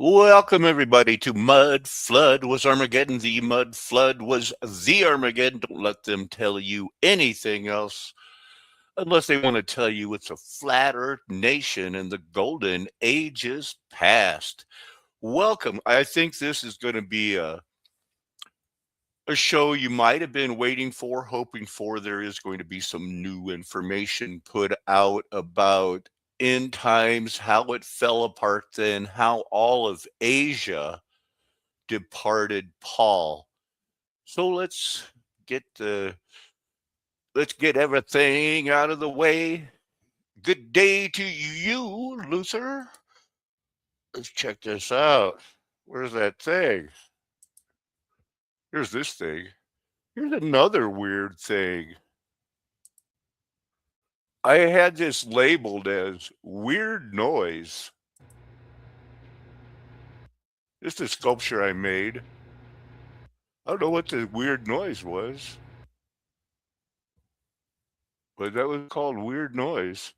Welcome everybody to Mud Flood was Armageddon. The Mud Flood was the Armageddon. Don't let them tell you anything else unless they want to tell you it's a flat earth nation and the golden age is past. Welcome. I think this is going to be a show you might have been waiting for, hoping for. There is going to be some new information put out about end times, how it fell apart then, how all of Asia departed Paul. So get let's get everything out of the way. Good day to you, Luther. Let's check this out. Where's that thing? Here's this thing. Here's another weird thing. I had this labeled as weird noise. This is a sculpture I made. I don't know what the weird noise was, but that was called weird noise.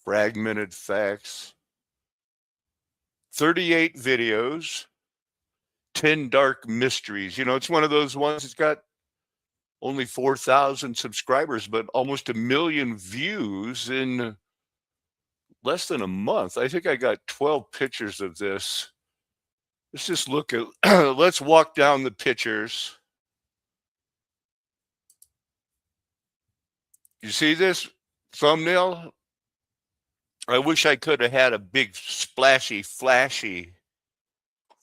Fragmented facts. 38 videos, 10 dark mysteries. You know, it's one of those ones that's got only 4,000 subscribers, but almost 1 million views in less than a month. I think I got 12 pictures of this. Let's just look at, let's walk down the pictures. You see this thumbnail? I wish I could have had a big splashy, flashy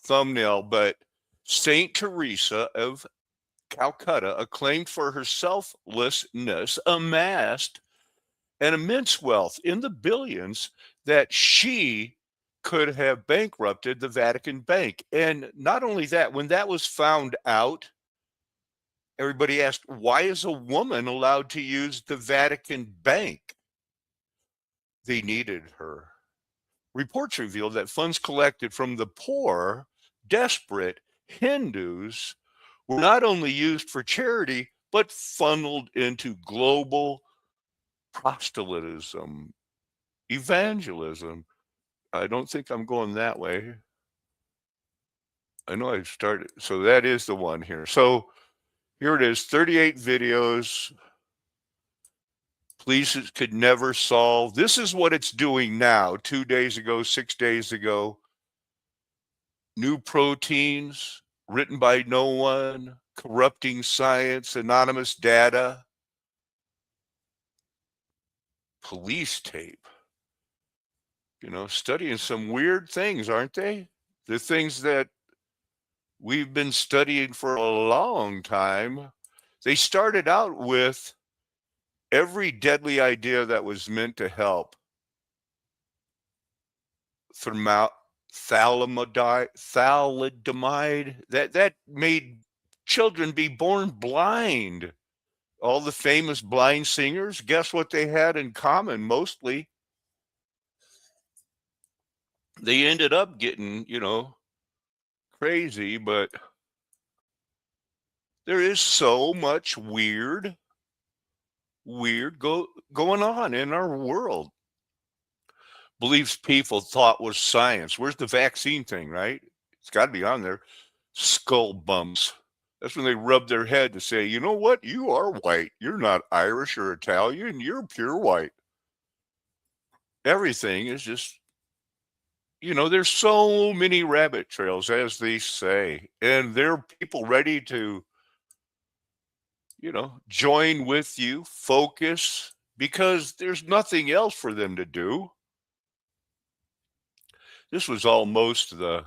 thumbnail, but Saint Teresa of Calcutta, acclaimed for her selflessness, amassed an immense wealth in the billions that she could have bankrupted the Vatican Bank. And not only that, when that was found out, everybody asked, why is a woman allowed to use the Vatican Bank? They needed her. Reports revealed that funds collected from the poor, desperate Hindus were not only used for charity, but funneled into global proselytism, evangelism. I don't think I'm going that way. I know I started. So that is the one here. So here it is, 38 videos. Police could never solve. This is what it's doing now. 2 days ago, 6 days ago. New proteins written by no one, corrupting science, anonymous data, police tape. You know, studying some weird things, aren't they? The things that we've been studying for a long time. They started out with every deadly idea that was meant to help. Thalidomide, that made children be born blind. All the famous blind singers, guess what they had in common mostly? They ended up getting, you know, crazy, but there is so much weird going on in our world. Beliefs people thought was science. Where's the vaccine thing, right? It's got to be on there. Skull bumps. That's when they rub their head to say, you know what? You are white. You're not Irish or Italian. You're pure white. Everything is just, you know, there's so many rabbit trails, as they say, and there are people ready to, you know, join with you, focus, because there's nothing else for them to do. This was almost the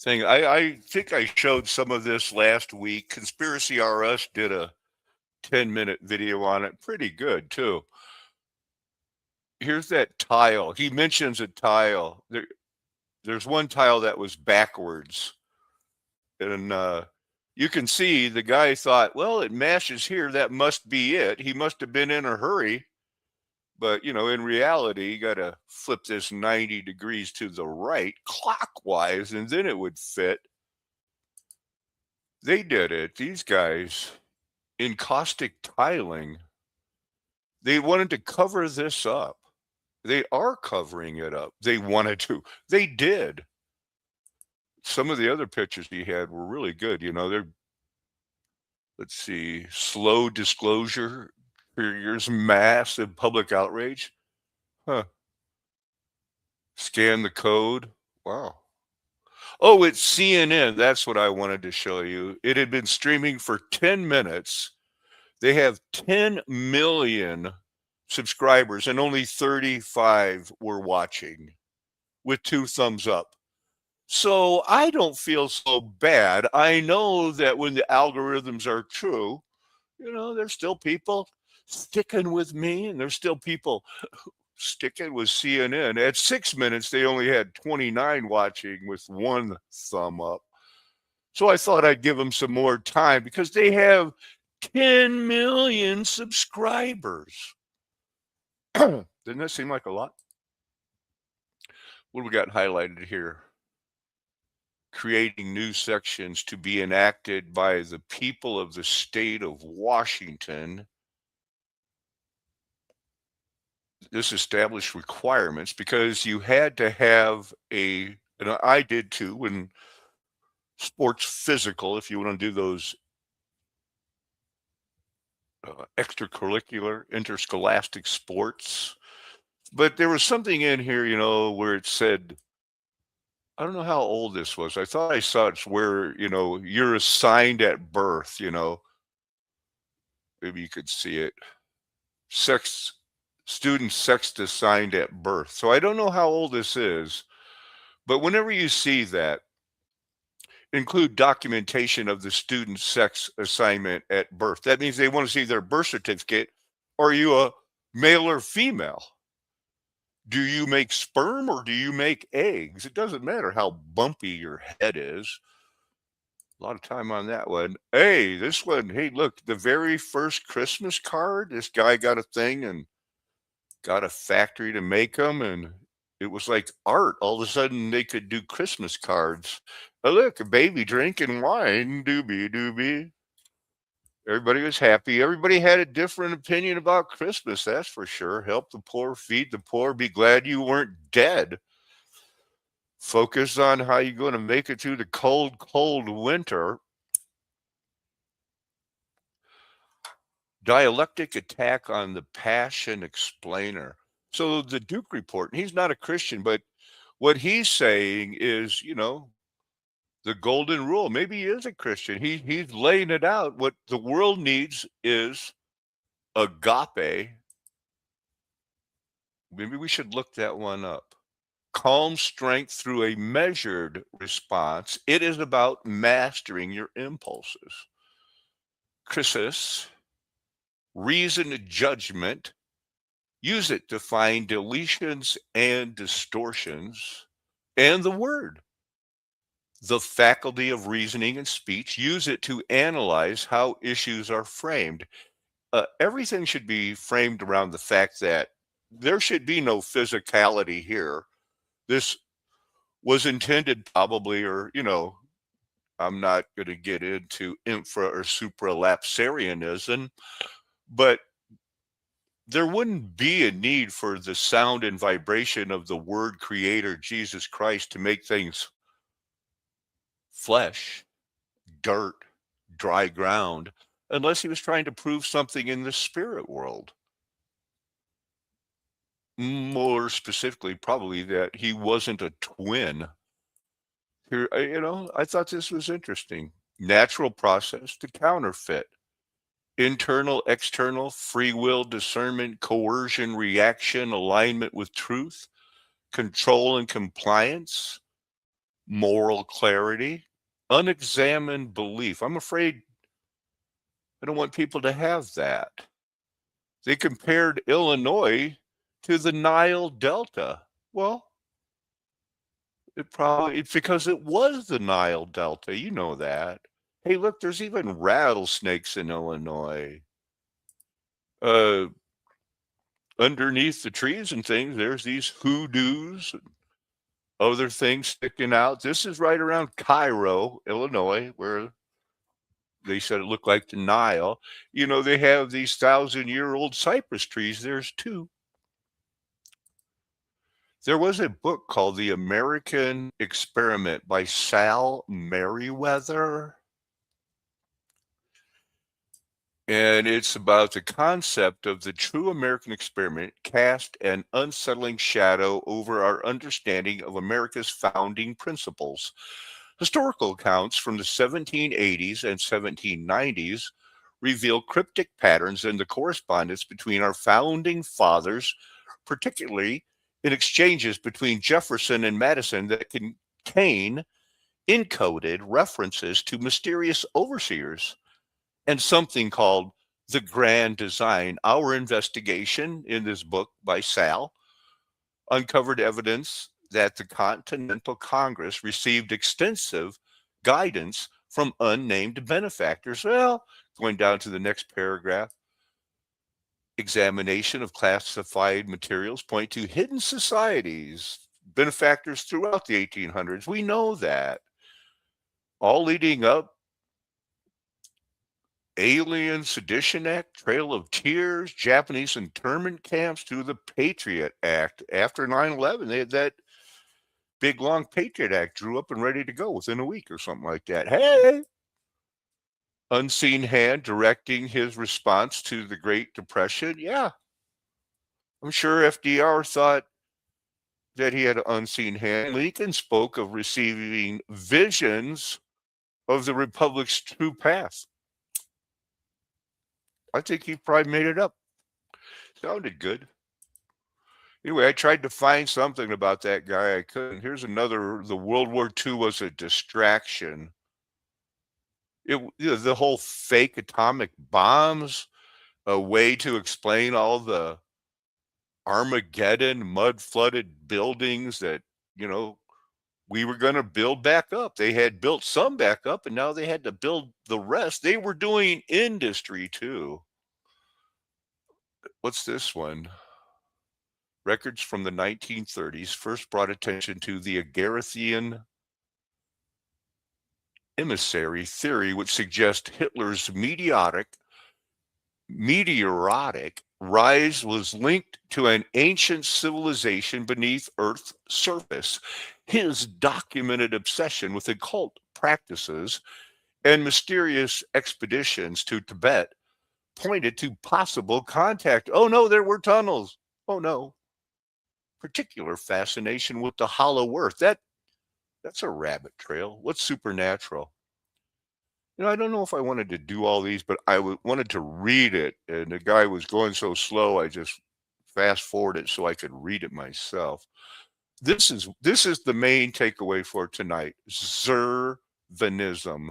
thing. I think I showed some of this last week. Conspiracy RS did a 10-minute video on it. Pretty good, too. Here's that tile. He mentions a tile. There's one tile that was backwards. And you can see the guy thought, well, it mashes here. That must be it. He must have been in a hurry. But, you know, in reality, you got to flip this 90 degrees to the right clockwise, and then it would fit. They did it, these guys, in caustic tiling. They wanted to cover this up. They are covering it up. They wanted to. They did. Some of the other pictures he had were really good. They're, let's see, slow disclosure, here's massive public outrage. Huh. Scan the code. Wow. Oh, it's CNN. That's what I wanted to show you. It had been streaming for 10 minutes. They have 10 million subscribers and only 35 were watching with 2 thumbs up. So I don't feel so bad. I know that when the algorithms are true, there's still people sticking with me and there's still people sticking with CNN. At 6 minutes, they only had 29 watching with 1 thumb up. So I thought I'd give them some more time because they have 10 million subscribers. Doesn't that seem like a lot? What do we got highlighted here? Creating new sections to be enacted by the people of the state of Washington. This established requirements because you had to have and I did too, when sports physical, if you want to do those extracurricular, interscholastic sports. But there was something in here, where it said, I don't know how old this was. I thought I saw it's where, you're assigned at birth, maybe you could see it. Student sex assigned at birth. So I don't know how old this is, but whenever you see that, include documentation of the student's sex assignment at birth. That means they want to see their birth certificate. Are you a male or female? Do you make sperm or do you make eggs? It doesn't matter how bumpy your head is. A lot of time on that one. Hey, this one, hey, look, the very first Christmas card, this guy got a thing and got a factory to make them, and it was like art. All of a sudden, they could do Christmas cards. Oh, look, a baby drinking wine, doobie doobie. Everybody was happy. Everybody had a different opinion about Christmas, that's for sure. Help the poor, feed the poor, be glad you weren't dead. Focus on how you're going to make it through the cold, cold winter. Dialectic attack on the Passion Explainer. So the Duke report, and he's not a Christian, but what he's saying is, the golden rule. Maybe he is a Christian. He's laying it out. What the world needs is agape. Maybe we should look that one up. Calm strength through a measured response. It is about mastering your impulses. Chrysis, reasoned judgment. Use it to find deletions and distortions. And the word, the faculty of reasoning and speech. Use it to analyze how issues are framed. Everything should be framed around the fact that there should be no physicality here. This was intended probably, or, I'm not going to get into infra or supralapsarianism, but there wouldn't be a need for the sound and vibration of the word creator, Jesus Christ, to make things flesh, dirt, dry ground, unless he was trying to prove something in the spirit world. More specifically, probably that he wasn't a twin. Here, I thought this was interesting. Natural process to counterfeit. Internal, external, free will, discernment, coercion, reaction, alignment with truth, control and compliance, moral clarity, unexamined belief. I'm afraid I don't want people to have that. They compared Illinois to the Nile Delta. Well, it's because it was the Nile Delta. You know that. Hey, look, there's even rattlesnakes in Illinois. Underneath the trees and things, there's these hoodoos and other things sticking out. This is right around Cairo, Illinois, where They said it looked like the Nile. They have these 1,000-year-old cypress trees. There's two. There was a book called The American Experiment by Sal Merriweather. And it's about the concept of the true American experiment cast an unsettling shadow over our understanding of America's founding principles. Historical accounts from the 1780s and 1790s reveal cryptic patterns in the correspondence between our founding fathers, particularly in exchanges between Jefferson and Madison that contain encoded references to mysterious overseers and something called the grand design. Our investigation in this book by Sal uncovered evidence that the Continental Congress received extensive guidance from unnamed benefactors. Well, going down to the next paragraph, examination of classified materials point to hidden societies, benefactors throughout the 1800s. We know that. All leading up, Alien Sedition Act, Trail of Tears, Japanese internment camps to the Patriot Act. After 9/11, they had that big long Patriot Act drew up and ready to go within a week or something like that. Hey! Unseen hand directing his response to the Great Depression. Yeah. I'm sure FDR thought that he had an unseen hand. Lincoln spoke of receiving visions of the Republic's true path. I think he probably made it up. Sounded good. Anyway, I tried to find something about that guy. I couldn't. Here's another. The World War II was a distraction. The whole fake atomic bombs, a way to explain all the Armageddon mud-flooded buildings that, we were going to build back up. They had built some back up, and now they had to build the rest. They were doing industry, too. What's this one? Records from the 1930s first brought attention to the Agarthian emissary theory, which suggests Hitler's meteoritic rise was linked to an ancient civilization beneath Earth's surface. His documented obsession with occult practices and mysterious expeditions to Tibet pointed to possible contact. Oh no, there were tunnels. Oh no. Particular fascination with the hollow earth. That's a rabbit trail. What's supernatural? I don't know if I wanted to do all these, but I wanted to read it, and the guy was going so slow, I just fast forwarded so I could read it myself. This is the main takeaway for tonight. Zervanism.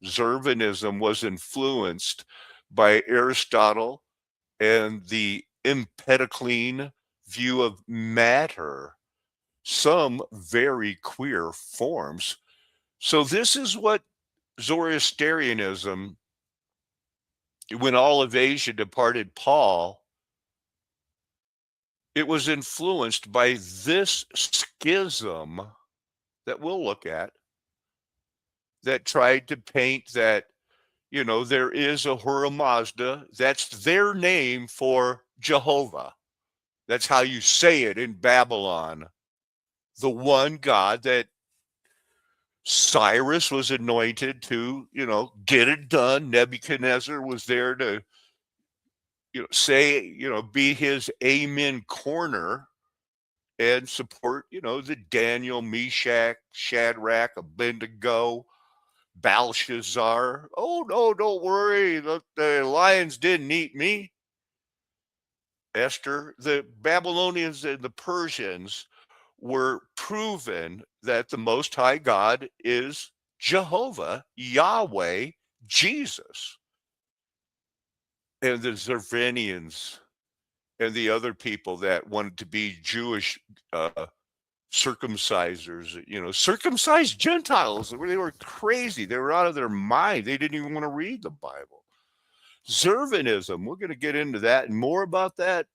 Zervanism was influenced by Aristotle and the Empedoclean view of matter, some very queer forms. So this is what Zoroastrianism, when all of Asia departed Paul, it was influenced by this schism that we'll look at that tried to paint that, there is a Ahura Mazda. That's their name for Jehovah. That's how you say it in Babylon. The one God that Cyrus was anointed to, get it done. Nebuchadnezzar was there to, say, be his amen corner and support, the Daniel, Meshach, Shadrach, Abednego, Belshazzar. Oh, no, don't worry. The lions didn't eat me. Esther, the Babylonians and the Persians were proven that the Most High God is Jehovah, Yahweh, Jesus. And the Zervanians and the other people that wanted to be Jewish circumcisers, circumcised Gentiles. They were crazy. They were out of their mind. They didn't even want to read the Bible. Zervanism, we're going to get into that and more about that.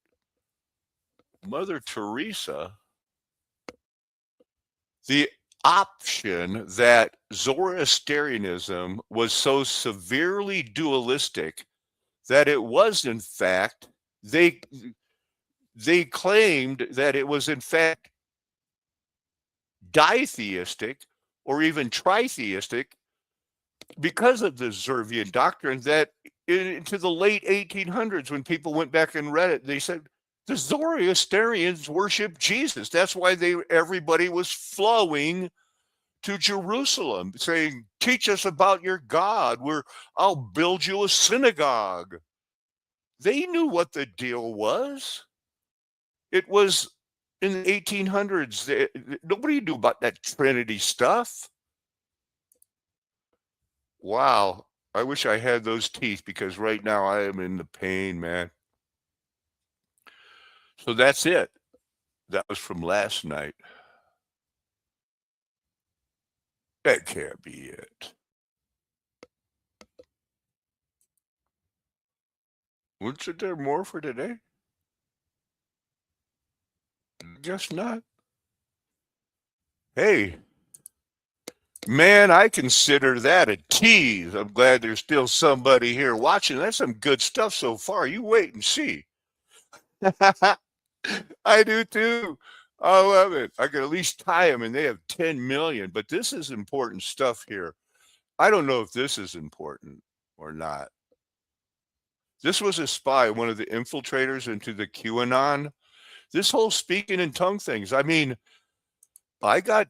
Mother Teresa, the option that Zoroastrianism was so severely dualistic that it was, in fact, they claimed that it was, in fact, ditheistic or even tritheistic because of the Zervian doctrine, that into the late 1800s, when people went back and read it, they said the Zoroastrians worship Jesus. That's why everybody was flowing to Jerusalem, saying, teach us about your God. I'll build you a synagogue. They knew what the deal was. It was in the 1800s. Nobody knew about that Trinity stuff. Wow. I wish I had those teeth, because right now I am in the pain, man. So that's it. That was from last night. That can't be it. Wasn't there more for today? Guess not. Hey, man, I consider that a tease. I'm glad there's still somebody here watching. That's some good stuff so far. You wait and see. I do too. I love it. I could at least tie them, and they have 10 million. But this is important stuff here. I don't know if this is important or not. This was a spy, one of the infiltrators into the QAnon. This whole speaking in tongue things. I mean, I got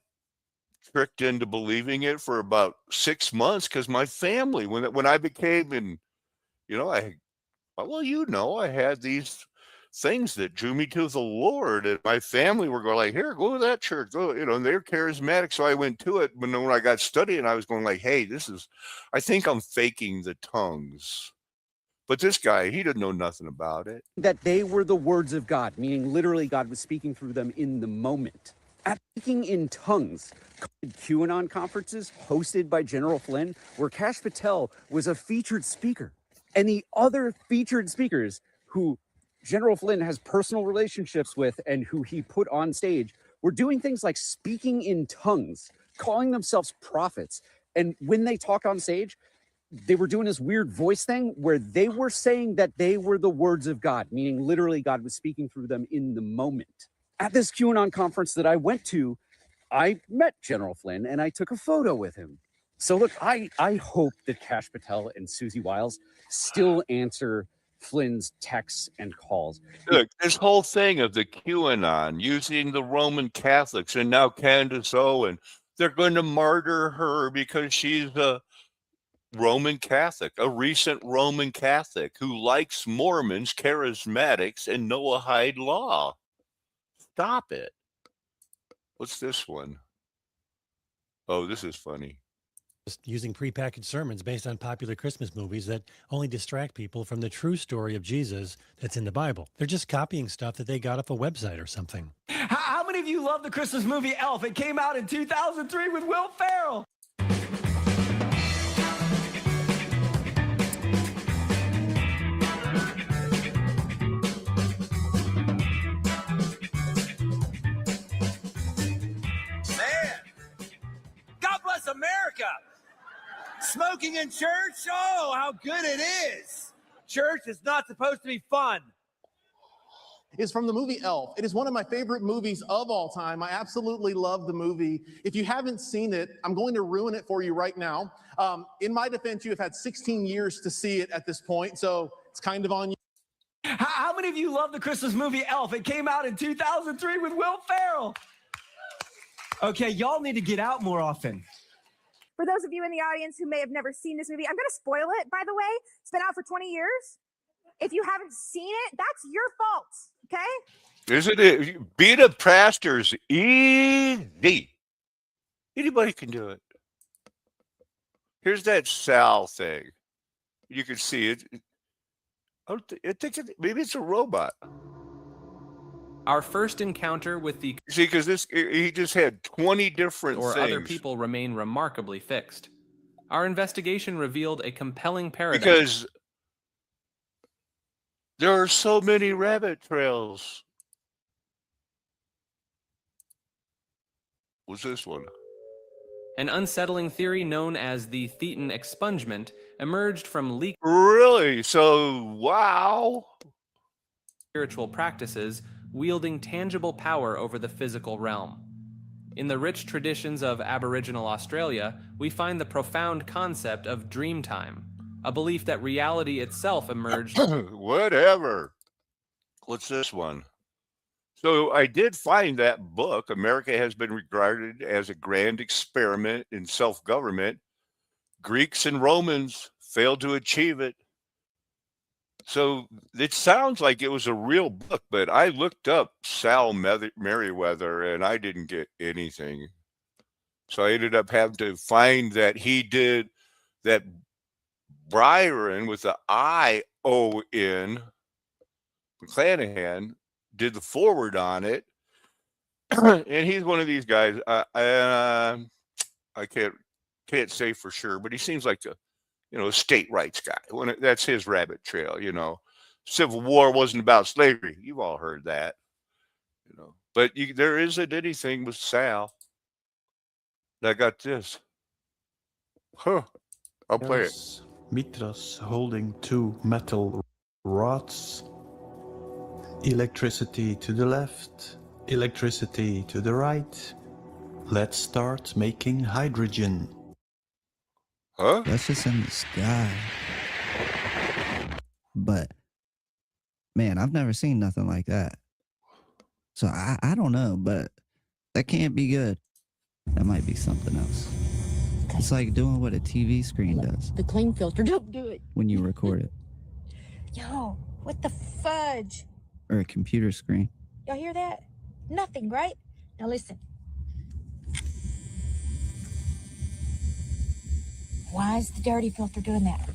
tricked into believing it for about 6 months because my family, when I became, and I had these things that drew me to the Lord, and my family were going like, here, go to that church, go, and they're charismatic. So I went to it. When I got studying, I was going like, hey, I think I'm faking the tongues. But this guy, he didn't know nothing about it. That they were the words of God, meaning literally God was speaking through them in the moment. At Speaking in Tongues, QAnon conferences hosted by General Flynn, where Kash Patel was a featured speaker. And the other featured speakers who General Flynn has personal relationships with and who he put on stage were doing things like speaking in tongues, calling themselves prophets. And when they talk on stage, they were doing this weird voice thing where they were saying that they were the words of God, meaning literally God was speaking through them in the moment. At this QAnon conference that I went to, I met General Flynn and I took a photo with him. So look, I hope that Kash Patel and Susie Wiles still answer Flynn's texts and calls. Look, this whole thing of the QAnon using the Roman Catholics, and now Candace Owen, they're going to martyr her because she's a Roman Catholic, a recent Roman Catholic who likes Mormons, charismatics, and Noahide law. Stop it. What's this one? Oh, this is funny. Just using prepackaged sermons based on popular Christmas movies that only distract people from the true story of Jesus that's in the Bible. They're just copying stuff that they got off a website or something. How many of you love the Christmas movie Elf? It came out in 2003 with Will Ferrell. America. Smoking in church? Oh, how good it is. Church is not supposed to be fun. Is from the movie Elf. It is one of my favorite movies of all time. I absolutely love the movie. If you haven't seen it, I'm going to ruin it for you right now. In my defense, you have had 16 years to see it at this point, so it's kind of on you. How many of you love the Christmas movie Elf? It came out in 2003 with Will Ferrell. Okay, y'all need to get out more often. For those of you in the audience who may have never seen this movie, I'm going to spoil it, by the way. It's been out for 20 years. If you haven't seen it, that's your fault, okay? Isn't it? Being a pastor's easy. Anybody can do it. Here's that Sal thing. You can see it. I think maybe it's a robot. Our first encounter with the See, because he just had 20 different or things. other people remain remarkably fixed. Our investigation revealed a compelling paradox. Because there are so many rabbit trails. What's this one? An unsettling theory known as the Thetan expungement emerged from leaked Really? So, wow. spiritual practices wielding tangible power over the physical realm. In the rich traditions of Aboriginal Australia, we find the profound concept of dreamtime, a belief that reality itself emerged. Whatever. What's this one? So I did find that book. America has been regarded as a grand experiment in self-government. Greeks and Romans failed to achieve it. So it sounds like it was a real book, but I looked up Sal Merriweather and I didn't get anything. So I ended up having to find that he did that. Byron with the I-O-N, McClanahan, did the forward on it. And he's one of these guys. I can't say for sure, but he seems like a state rights guy. That's his rabbit trail. Civil War wasn't about slavery. You've all heard that. But there isn't anything with Sal. I got this. Huh. I'll play it. Mitras holding two metal rods. Electricity to the left, electricity to the right. Let's start making hydrogen. Huh? That's just in the sky. But man, I've never seen nothing like that. So I don't know, but that can't be good. That might be something else. It's like doing what a TV screen does. The clean filter, don't do it. When you record it. Yo, what the fudge? Or a computer screen. Y'all hear that? Nothing, right? Now listen. Why is the dirty filter doing that?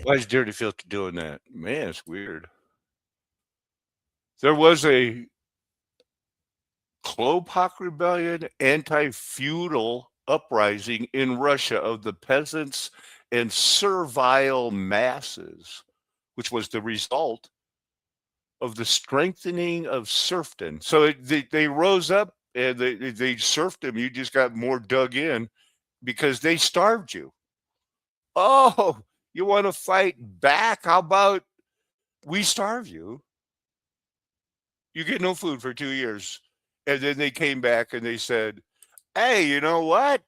Why is Dirty Filter doing that? Man, it's weird. There was a Klopak rebellion, anti-feudal uprising in Russia of the peasants and servile masses, which was the result of the strengthening of serfdom. So they rose up and they serfed them. You just got more dug in because they starved you. Oh, you want to fight back? How about we starve you? You get no food for 2 years. And then they came back and they said, hey, you know what?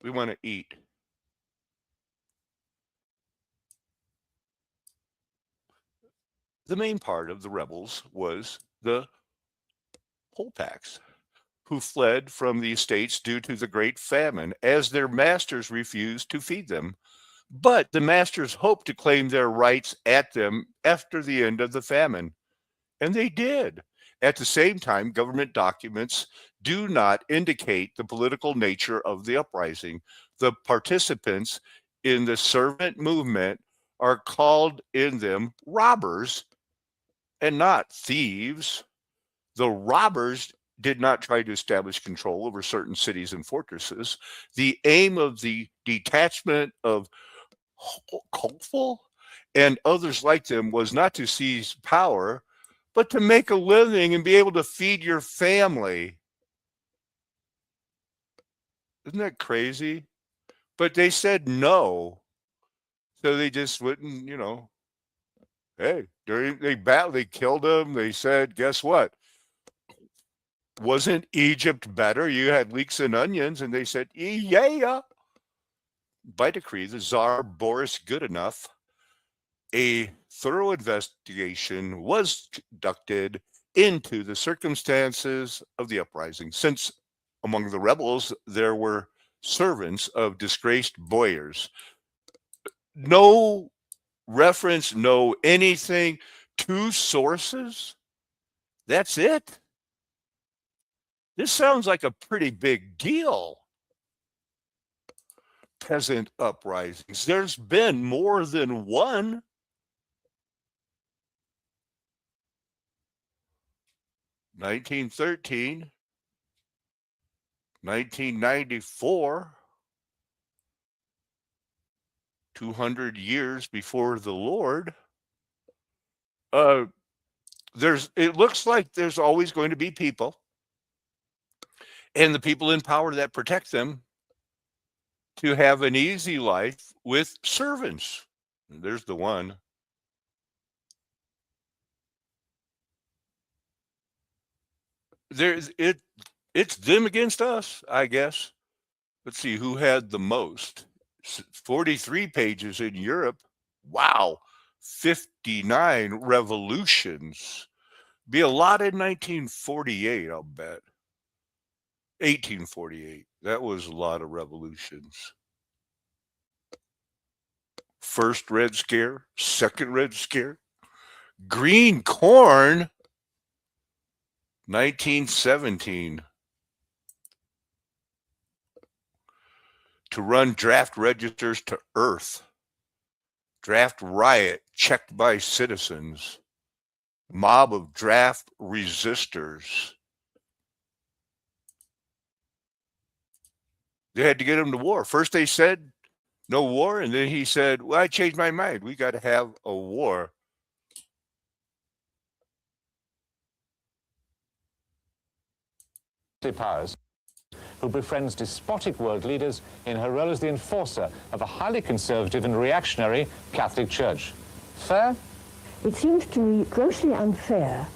We want to eat. The main part of the rebels was the Polpaks, who fled from the estates due to the great famine as their masters refused to feed them. But the masters hoped to claim their rights at them after the end of the famine. And they did. At the same time, government documents do not indicate the political nature of the uprising. The participants in the servant movement are called in them robbers and not thieves. The robbers did not try to establish control over certain cities and fortresses. The aim of the detachment of Kolfel and others like them was not to seize power, but to make a living and be able to feed your family. Isn't that crazy? But they said no. So they just wouldn't, hey, they killed them. They said, guess what? Wasn't Egypt better? You had leeks and onions. And they said, yeah. By decree, the Tsar Boris Goodenough, a thorough investigation was conducted into the circumstances of the uprising, since among the rebels there were servants of disgraced boyars. No reference, no anything, 2 sources. That's it. This sounds like a pretty big deal. Peasant uprisings. There's been more than one. (1913), 1994, 200 years before the Lord. It looks like there's always going to be people and the people in power that protect them to have an easy life with servants. There's the one. It's them against us, I guess. Let's see who had the most. 43 pages in Europe. Wow. 59 revolutions. Be a lot in 1948, I'll bet. 1848. That was a lot of revolutions. First Red Scare, second Red Scare, green corn, 1917. To run draft registers to earth. Draft riot checked by citizens. Mob of draft resistors. They had to get him to war. First they said no war, and then he said, well, I changed my mind. We got to have a war. Powers, who befriends despotic world leaders in her role as the enforcer of a highly conservative and reactionary Catholic Church. Fair? It seems to me grossly unfair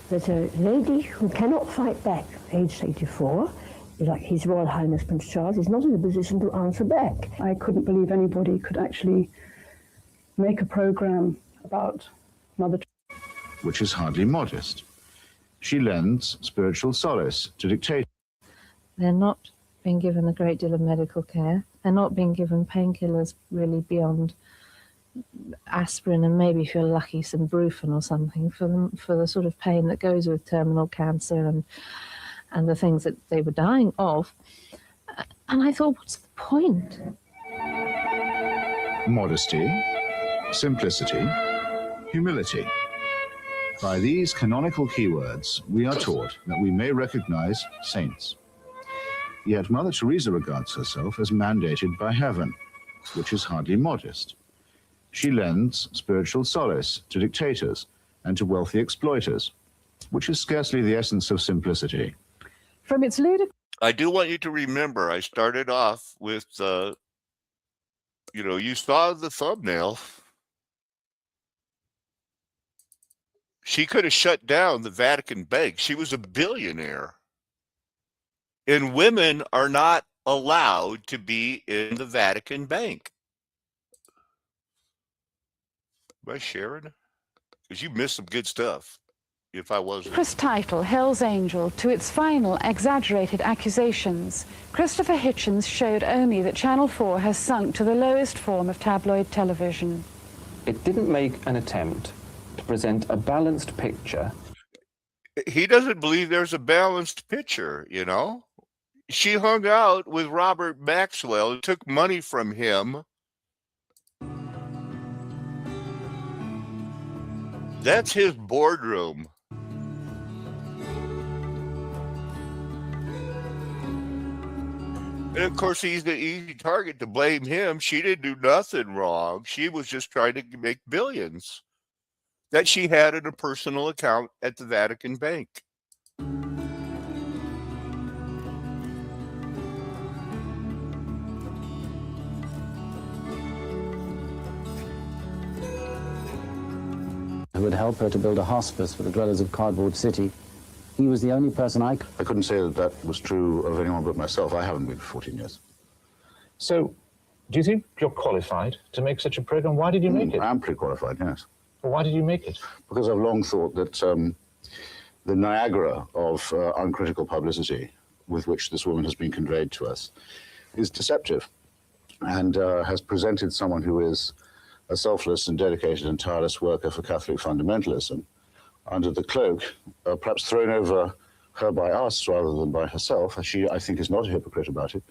that a lady who cannot fight back, aged 84, like His Royal Highness Prince Charles, is not in a position to answer back. I couldn't believe anybody could actually make a program about Mother Teresa. Which is hardly modest. She lends spiritual solace to dictators. They're not being given a great deal of medical care. They're not being given painkillers really beyond aspirin and maybe, if you're lucky, some Brufen or something for the sort of pain that goes with terminal cancer and the things that they were dying of. And I thought, what's the point? Modesty, simplicity, humility. By these canonical keywords, we are taught that we may recognize saints. Yet Mother Teresa regards herself as mandated by heaven, which is hardly modest. She lends spiritual solace to dictators and to wealthy exploiters, which is scarcely the essence of simplicity. From its ludicrous... I do want you to remember, I started off with, you saw the thumbnail. She could have shut down the Vatican Bank. She was a billionaire. And women are not allowed to be in the Vatican Bank. Am I sharing? Because you missed some good stuff. If I wasn't. Chris title, Hell's Angel, to its final exaggerated accusations, Christopher Hitchens showed only that Channel 4 has sunk to the lowest form of tabloid television. It didn't make an attempt to present a balanced picture. He doesn't believe there's a balanced picture, She hung out with Robert Maxwell and took money from him. That's his boardroom. And of course, he's the easy target to blame him. She didn't do nothing wrong. She was just trying to make billions that she had in a personal account at the Vatican Bank. Who would help her to build a hospice for the dwellers of Cardboard City. He was the only person I couldn't say that was true of anyone but myself. I haven't been for 14 years. So, do you think you're qualified to make such a program? Why did you make it? I am pre-qualified, yes. Well, why did you make it? Because I've long thought that the Niagara of uncritical publicity with which this woman has been conveyed to us is deceptive and has presented someone who is a selfless and dedicated and tireless worker for Catholic fundamentalism under the cloak, perhaps thrown over her by us rather than by herself, as she, I think, is not a hypocrite about it,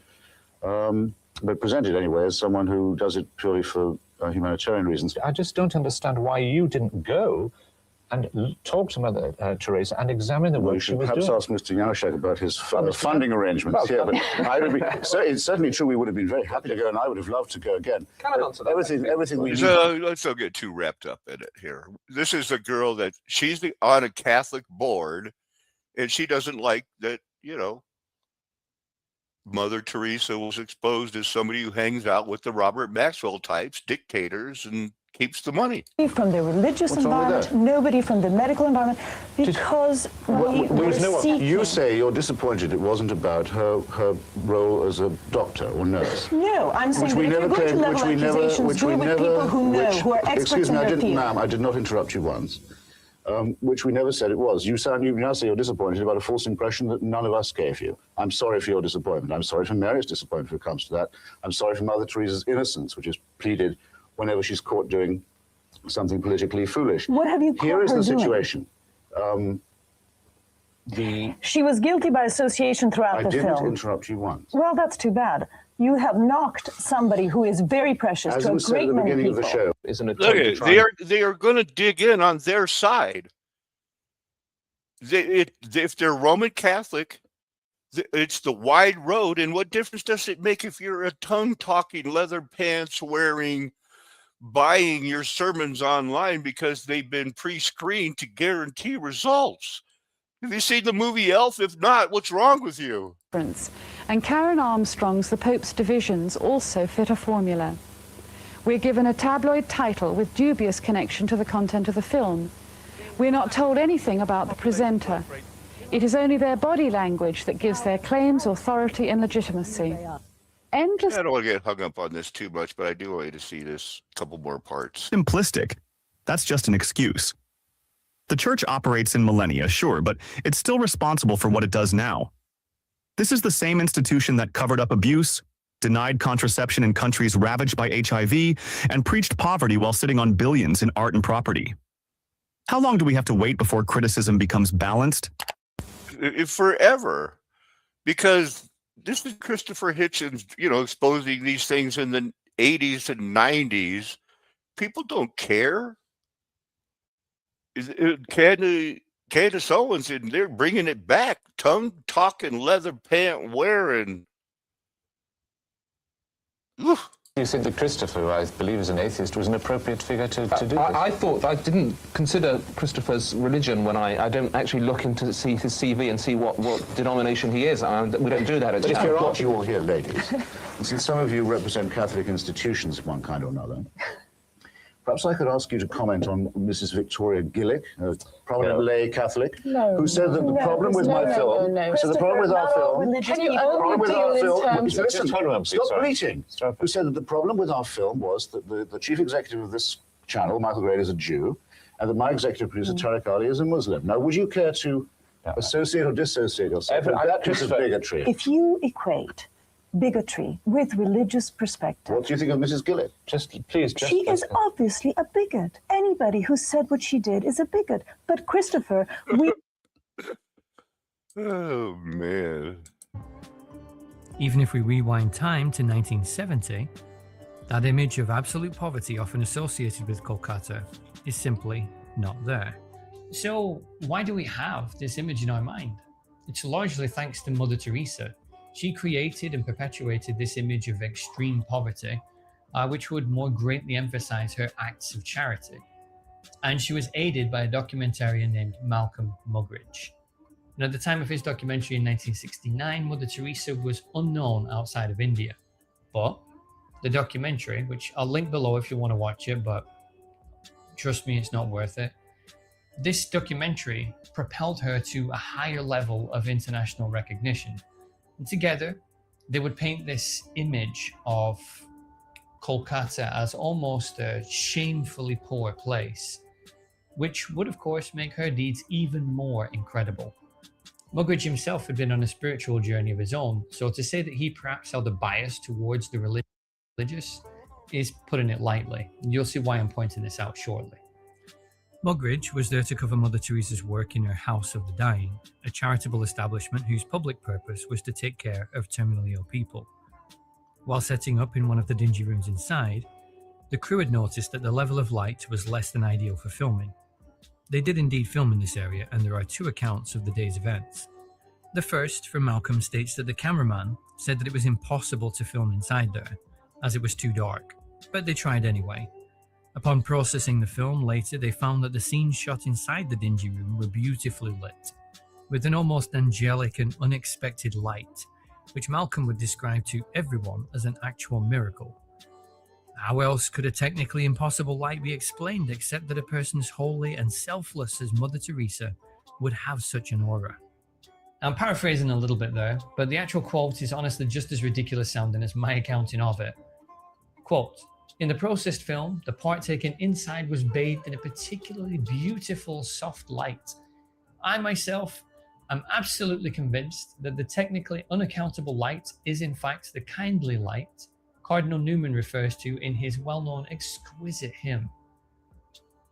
but presented anyway as someone who does it purely for humanitarian reasons. I just don't understand why you didn't go and talk to Mother Teresa and examine the work she was doing. Perhaps ask Mr. Janouszek about his funding arrangements here, but it's certainly true we would have been very happy to go, and I would have loved to go again. Can I answer that? Everything we need. Let's not get too wrapped up in it here. This is a girl that she's on a Catholic board, and she doesn't like that, Mother Teresa was exposed as somebody who hangs out with the Robert Maxwell types, dictators, and keeps the money. From the religious What's wrong with environment, that? nobody from the medical environment, because we were seeking. You say you're disappointed it wasn't about her role as a doctor or nurse. No, I'm saying that if you're going to level accusations, do it with people who know, who are experts in their field. Ma'am, I did not interrupt you once. Which we never said it was. You now say you're disappointed about a false impression that none of us gave you. I'm sorry for your disappointment. I'm sorry for Mary's disappointment if it comes to that. I'm sorry for Mother Teresa's innocence, which is pleaded whenever she's caught doing something politically foolish. What have you caught Here is her the doing? situation. She was guilty by association throughout the film. I didn't interrupt you once. Well, that's too bad. You have knocked somebody who is very precious As to a was said great at the many beginning people. of the show, Isn't it? Look at it. They are going to dig in on their side. If they're Roman Catholic, it's the wide road. And what difference does it make if you're a tongue-talking, leather pants wearing, buying your sermons online because they've been pre-screened to guarantee results? Have you seen the movie Elf? If not, what's wrong with you? And Karen Armstrong's The Pope's Divisions also fit a formula. We're given a tabloid title with dubious connection to the content of the film. We're not told anything about the presenter. It is only their body language that gives their claims authority and legitimacy. Endless. I don't want to get hung up on this too much, but I do want you to see this couple more parts. Simplistic. That's just an excuse. The church operates in millennia, sure, but it's still responsible for what it does now. This is the same institution that covered up abuse, denied contraception in countries ravaged by HIV, and preached poverty while sitting on billions in art and property. How long do we have to wait before criticism becomes balanced? Forever. Because this is Christopher Hitchens, exposing these things in the 80s and 90s. People don't care. Candace Owens in there bringing it back, tongue-talking, leather pant wearing. Oof. You said that Christopher, who I believe is an atheist, was an appropriate figure to do this. I thought I didn't consider Christopher's religion when I don't actually look into see his CV and see what denomination he is. We don't do that. It's If there aren't you all here, ladies, and since some of you represent Catholic institutions of one kind or another, perhaps I could ask you to comment on Mrs. Victoria Gillick, a prominent lay Catholic, who said that the problem with my film, so the problem with our film, Can you only deal in terms of... Stop bleating. Who said that the problem with our film was that the chief executive of this channel, Michael Grade, is a Jew, and that my executive producer, Tariq Ali, is a Muslim. Now, would you care to associate or dissociate yourself with that piece of bigotry? If you equate bigotry with religious perspective. What do you think of Mrs. Gillett? She is obviously a bigot. Anybody who said what she did is a bigot. But Christopher, we... Oh, man. Even if we rewind time to 1970, that image of absolute poverty often associated with Kolkata is simply not there. So why do we have this image in our mind? It's largely thanks to Mother Teresa. She created and perpetuated this image of extreme poverty, which would more greatly emphasize her acts of charity. And she was aided by a documentarian named Malcolm Muggeridge. And at the time of his documentary in 1969, Mother Teresa was unknown outside of India. But the documentary, which I'll link below if you want to watch it, but trust me, it's not worth it. This documentary propelled her to a higher level of international recognition. And together, they would paint this image of Kolkata as almost a shamefully poor place, which would, of course, make her deeds even more incredible. Muggeridge himself had been on a spiritual journey of his own, so to say that he perhaps held a bias towards the religious is putting it lightly. And you'll see why I'm pointing this out shortly. Muggeridge was there to cover Mother Teresa's work in her House of the Dying, a charitable establishment whose public purpose was to take care of terminally ill people. While setting up in one of the dingy rooms inside, the crew had noticed that the level of light was less than ideal for filming. They did indeed film in this area, and there are two accounts of the day's events. The first, from Malcolm, states that the cameraman said that it was impossible to film inside there, as it was too dark, but they tried anyway. Upon processing the film later, they found that the scenes shot inside the dingy room were beautifully lit, with an almost angelic and unexpected light, which Malcolm would describe to everyone as an actual miracle. How else could a technically impossible light be explained except that a person as holy and selfless as Mother Teresa would have such an aura? I'm paraphrasing a little bit there, but the actual quote is honestly just as ridiculous sounding as my accounting of it. Quote, "In the processed film, the part taken inside was bathed in a particularly beautiful soft light. I myself am absolutely convinced that the technically unaccountable light is in fact the kindly light Cardinal Newman refers to in his well-known exquisite hymn.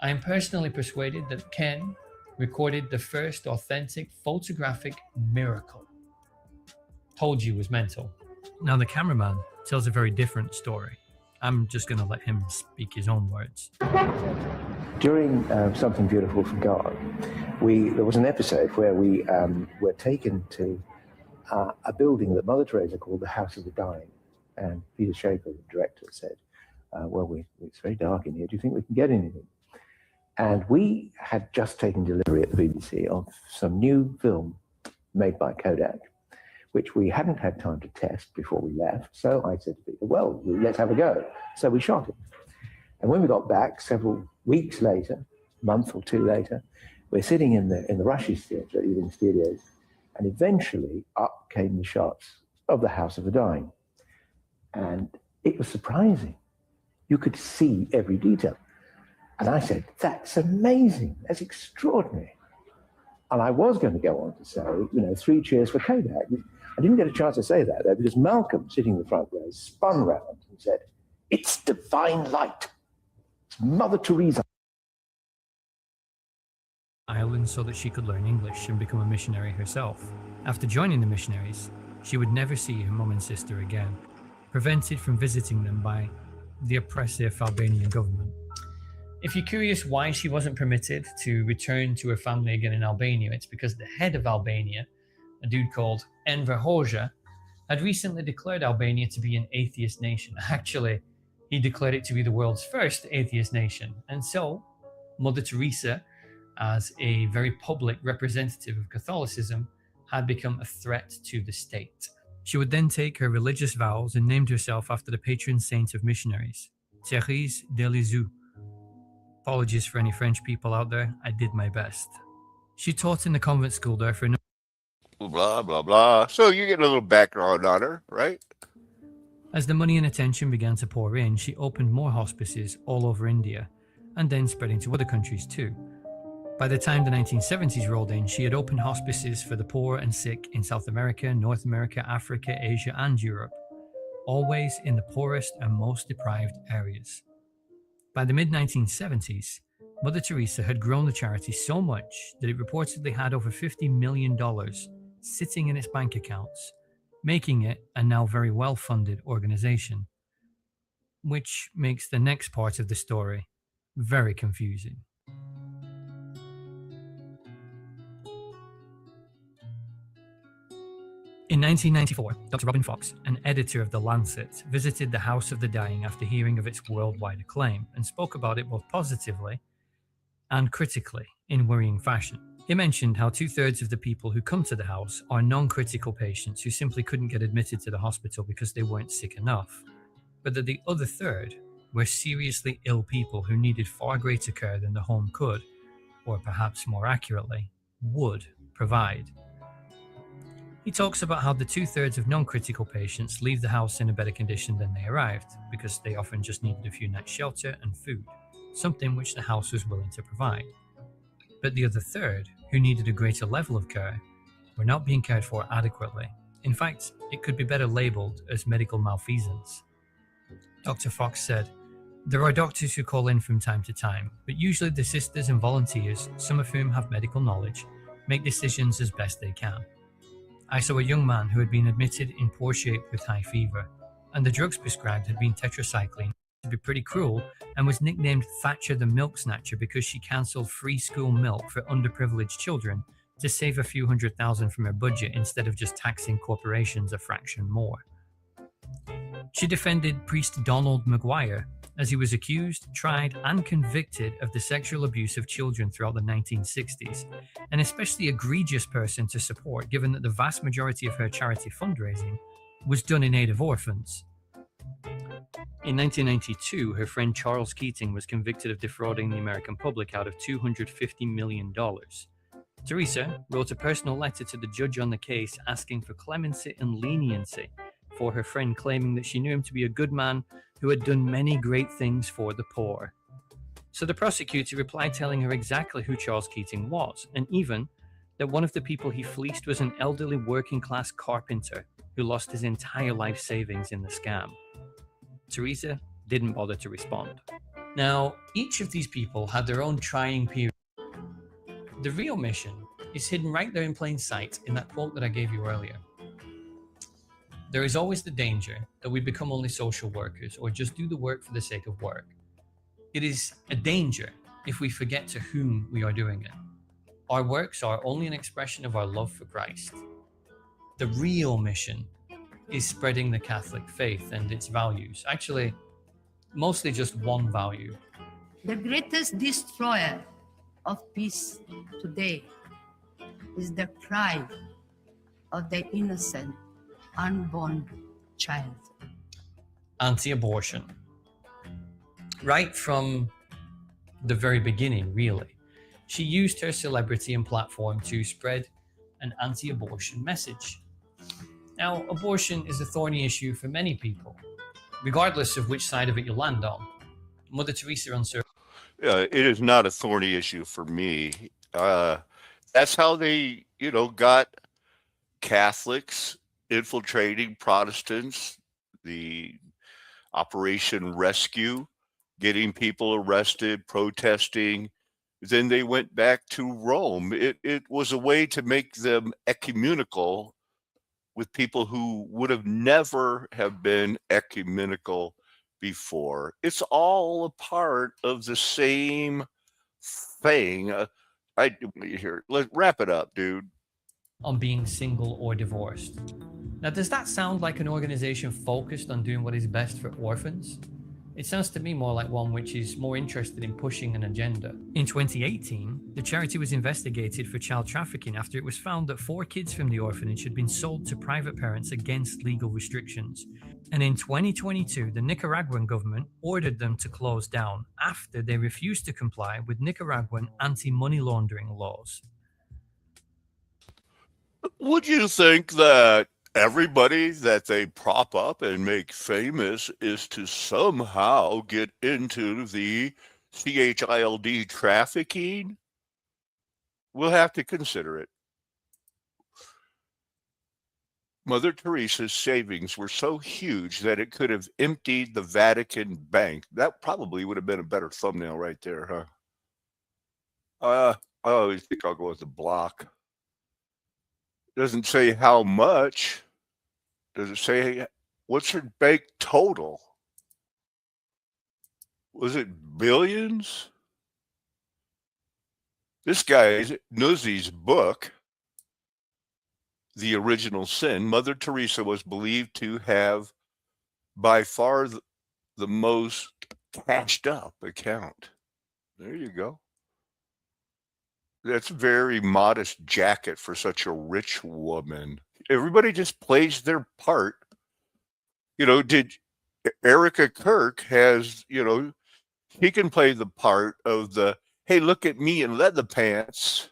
I am personally persuaded that Ken recorded the first authentic photographic miracle." Told you was mental. Now the cameraman tells a very different story. I'm just going to let him speak his own words. During Something Beautiful from God, there was an episode where we were taken to a building that Mother Teresa called the House of the Dying. And Peter Schaefer, the director, said, it's very dark in here. Do you think we can get anything? And we had just taken delivery at the BBC of some new film made by Kodak, which we hadn't had time to test before we left. So I said to Peter, well, let's have a go. So we shot it. And when we got back several weeks later, a month or two later, we're sitting in the Rushes Theatre at Ealing Studios, and eventually up came the shots of the House of the Dying. And it was surprising. You could see every detail. And I said, that's amazing. That's extraordinary. And I was going to go on to say, 3 cheers for Kodak. I didn't get a chance to say that though, because Malcolm, sitting in the front row, spun round and said, it's divine light. It's Mother Teresa. Ireland so that she could learn English and become a missionary herself. After joining the missionaries, she would never see her mum and sister again, prevented from visiting them by the oppressive Albanian government. If you're curious why she wasn't permitted to return to her family again in Albania, it's because the head of Albania, a dude called Enver Hoxha, had recently declared Albania to be an atheist nation. Actually, he declared it to be the world's first atheist nation. And so, Mother Teresa, as a very public representative of Catholicism, had become a threat to the state. She would then take her religious vows and named herself after the patron saint of missionaries, Thérèse de Lisieux. Apologies for any French people out there, I did my best. She taught in the convent school there for blah, blah, blah. So you get a little background on her, right? As the money and attention began to pour in, she opened more hospices all over India, and then spreading to other countries too. By the time the 1970s rolled in, she had opened hospices for the poor and sick in South America, North America, Africa, Asia, and Europe, always in the poorest and most deprived areas. By the mid-1970s, Mother Teresa had grown the charity so much that it reportedly had over $50 million sitting in its bank accounts, making it a now very well-funded organization, which makes the next part of the story very confusing. In 1994, Dr. Robin Fox, an editor of The Lancet, visited the House of the Dying after hearing of its worldwide acclaim and spoke about it both positively and critically in worrying fashion. He mentioned how 2/3 of the people who come to the house are non-critical patients who simply couldn't get admitted to the hospital because they weren't sick enough, but that the other third were seriously ill people who needed far greater care than the home could, or perhaps more accurately, would provide. He talks about how the 2/3 of non-critical patients leave the house in a better condition than they arrived, because they often just needed a few nights shelter and food, something which the house was willing to provide. But the other third, who needed a greater level of care, were not being cared for adequately. In fact, it could be better labelled as medical malfeasance. Dr. Fox said, "There are doctors who call in from time to time, but usually the sisters and volunteers, some of whom have medical knowledge, make decisions as best they can. I saw a young man who had been admitted in poor shape with high fever, and the drugs prescribed had been tetracycline, to be pretty cruel, and was nicknamed Thatcher the Milk Snatcher because she cancelled free school milk for underprivileged children to save a few $100,000 from her budget instead of just taxing corporations a fraction more." She defended Priest Donald Maguire, as he was accused, tried, and convicted of the sexual abuse of children throughout the 1960s, an especially egregious person to support given that the vast majority of her charity fundraising was done in aid of orphans. In 1992, her friend Charles Keating was convicted of defrauding the American public out of $250 million. Teresa wrote a personal letter to the judge on the case asking for clemency and leniency for her friend, claiming that she knew him to be a good man who had done many great things for the poor. So the prosecutor replied telling her exactly who Charles Keating was, and even that one of the people he fleeced was an elderly working-class carpenter who lost his entire life savings in the scam. Teresa didn't bother to respond. Now, each of these people had their own trying period. The real mission is hidden right there in plain sight in that quote that I gave you earlier. There is always the danger that we become only social workers or just do the work for the sake of work. It is a danger if we forget to whom we are doing it. Our works are only an expression of our love for Christ. The real mission is spreading the Catholic faith and its values. Actually, mostly just one value. The greatest destroyer of peace today is the cry of the innocent, unborn child. Anti-abortion. Right from the very beginning, really, she used her celebrity and platform to spread an anti-abortion message. Now, abortion is a thorny issue for many people, regardless of which side of it you land on. Mother Teresa answered, It is not a thorny issue for me. That's how they, got Catholics infiltrating Protestants, the Operation Rescue, getting people arrested, protesting. Then they went back to Rome. It was a way to make them ecumenical with people who would have never have been ecumenical before. It's all a part of the same thing. Let's wrap it up, dude. on being single or divorced. Now, does that sound like an organization focused on doing what is best for orphans? It sounds to me more like one which is more interested in pushing an agenda. In 2018, the charity was investigated for child trafficking after it was found that 4 kids from the orphanage had been sold to private parents against legal restrictions. And in 2022, the Nicaraguan government ordered them to close down after they refused to comply with Nicaraguan anti-money laundering laws. Would you think that everybody that they prop up and make famous is to somehow get into the child trafficking? We'll have to consider it. Mother Teresa's savings were so huge that it could have emptied the Vatican Bank. That probably would have been a better thumbnail right there, huh? I always think I'll go with the block. Doesn't say how much. Does it say what's her bank total? Was it billions? This guy, Nuzzi's book, The Original Sin, Mother Teresa was believed to have by far the most cashed up account. There you go. That's a very modest jacket for such a rich woman. Everybody just plays their part. Did Erica Kirk has, he can play the part of the, hey, look at me in leather pants.